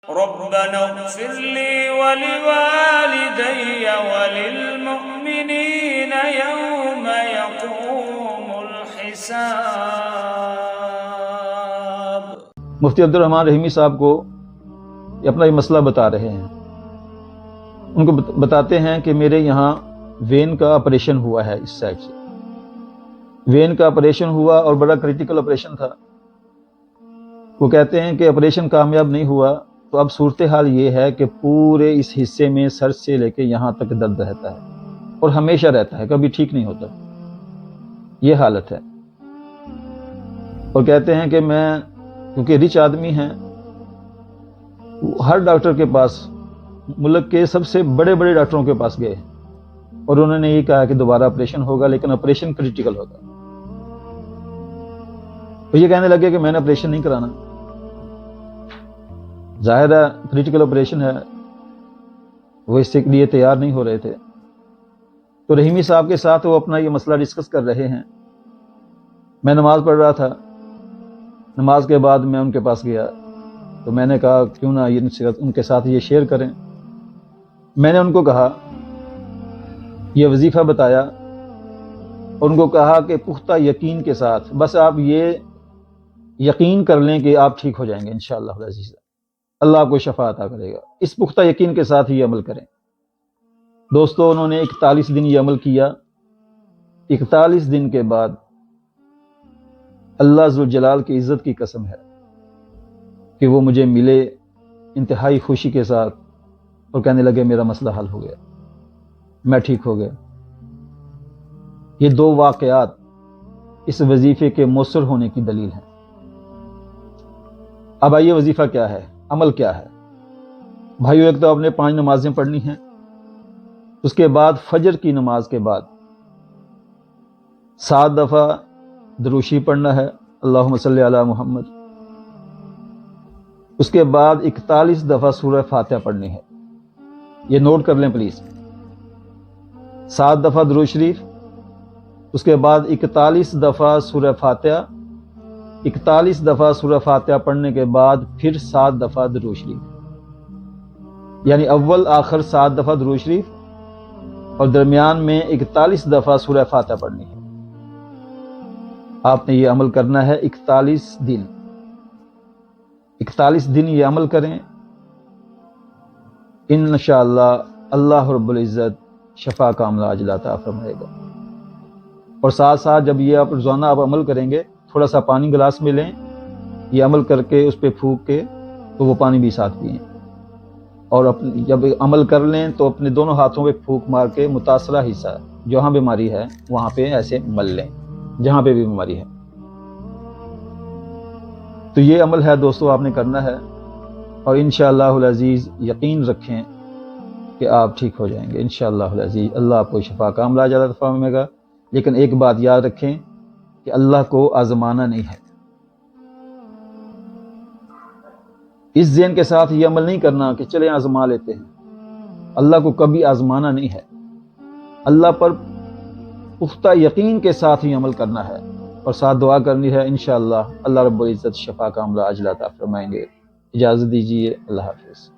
ربنا اغفر لي ولوالدي وللمؤمنين يوم يقوم الحساب۔ مفتی عبد الرحمن رحیمی صاحب کو اپنا یہ مسئلہ بتا رہے ہیں۔ ان کو بتاتے ہیں کہ میرے یہاں وین کا آپریشن ہوا ہے، اس سائڈ سے وین کا آپریشن ہوا اور بڑا کریٹیکل آپریشن تھا۔ وہ کہتے ہیں کہ آپریشن کامیاب نہیں ہوا تو اب صورتحال یہ ہے کہ پورے اس حصے میں سر سے لے کے یہاں تک درد رہتا ہے اور ہمیشہ رہتا ہے، کبھی ٹھیک نہیں ہوتا۔ یہ حالت ہے۔ اور کہتے ہیں کہ میں کیونکہ رچ آدمی ہیں، ہر ڈاکٹر کے پاس، ملک کے سب سے بڑے بڑے ڈاکٹروں کے پاس گئے اور انہوں نے یہ کہا کہ دوبارہ آپریشن ہوگا، لیکن آپریشن کریٹیکل ہوگا۔ تو یہ کہنے لگے کہ میں نے آپریشن نہیں کرانا، ظاہر ہے کریٹیکل آپریشن ہے، وہ اس کے لیے تیار نہیں ہو رہے تھے۔ تو رحیمی صاحب کے ساتھ وہ اپنا یہ مسئلہ ڈسکس کر رہے ہیں۔ میں نماز پڑھ رہا تھا، نماز کے بعد میں ان کے پاس گیا تو میں نے کہا کیوں نہ ان کے ساتھ یہ شیئر کریں۔ میں نے ان کو کہا، یہ وظیفہ بتایا اور ان کو کہا کہ پختہ یقین کے ساتھ، بس آپ یہ یقین کر لیں کہ آپ ٹھیک ہو جائیں گے انشاءاللہ العزیز، اللہ آپ کو شفا عطا کرے گا، اس پختہ یقین کے ساتھ یہ عمل کریں۔ دوستو انہوں نے 41 دن یہ عمل کیا۔ 41 دن کے بعد اللہ ذوالجلال کی عزت کی قسم ہے کہ وہ مجھے ملے انتہائی خوشی کے ساتھ اور کہنے لگے میرا مسئلہ حل ہو گیا، میں ٹھیک ہو گیا۔ یہ دو واقعات اس وظیفے کے مؤثر ہونے کی دلیل ہیں۔ اب آئیے وظیفہ کیا ہے، عمل کیا ہے؟ بھائیو، ایک تو آپ نے 5 نمازیں پڑھنی ہیں، اس کے بعد فجر کی نماز کے بعد 7 دفعہ دروشی پڑھنا ہے، اللہم صلی علی محمد۔ اس کے بعد 41 دفعہ سورہ فاتحہ پڑھنی ہے، یہ نوٹ کر لیں پلیز۔ 7 دفعہ درود شریف، اس کے بعد 41 دفعہ سورہ فاتحہ، 41 دفعہ سورہ فاتحہ پڑھنے کے بعد پھر 7 دفعہ درود شریف، یعنی اول آخر 7 دفعہ درود شریف اور درمیان میں 41 دفعہ سورہ فاتحہ پڑھنی ہے۔ آپ نے یہ عمل کرنا ہے 41 دن۔ 41 دن یہ عمل کریں، انشاءاللہ اللہ رب العزت شفا کاملہ عاجلہ عطا فرمائے گا۔ اور ساتھ ساتھ جب یہ آپ روزانہ عمل کریں گے، تھوڑا سا پانی گلاس میں لیں، یہ عمل کر کے اس پہ پھونک کے تو وہ پانی بھی ساتھ پئیں، اور جب عمل کر لیں تو اپنے دونوں ہاتھوں پہ پھونک مار کے متاثرہ حصہ جہاں بیماری ہے وہاں پہ ایسے مل لیں، جہاں پہ بھی بیماری ہے۔ تو یہ عمل ہے دوستو، آپ نے کرنا ہے، اور انشاءاللہ العزیز یقین رکھیں کہ آپ ٹھیک ہو جائیں گے انشاءاللہ العزیز، اللہ آپ کو شفا کاملہ عاجلہ عطا فرمائے گا۔ لیکن ایک بات یاد رکھیں کہ اللہ کو آزمانا نہیں ہے۔ اس ذہن کے ساتھ یہ عمل نہیں کرنا کہ چلیں آزما لیتے ہیں، اللہ کو کبھی آزمانا نہیں ہے، اللہ پر پختہ یقین کے ساتھ ہی عمل کرنا ہے، اور ساتھ دعا کرنی ہے، انشاءاللہ اللہ رب العزت شفا کاملہ عاجلہ عطا فرمائیں گے۔ اجازت دیجیے، اللہ حافظ۔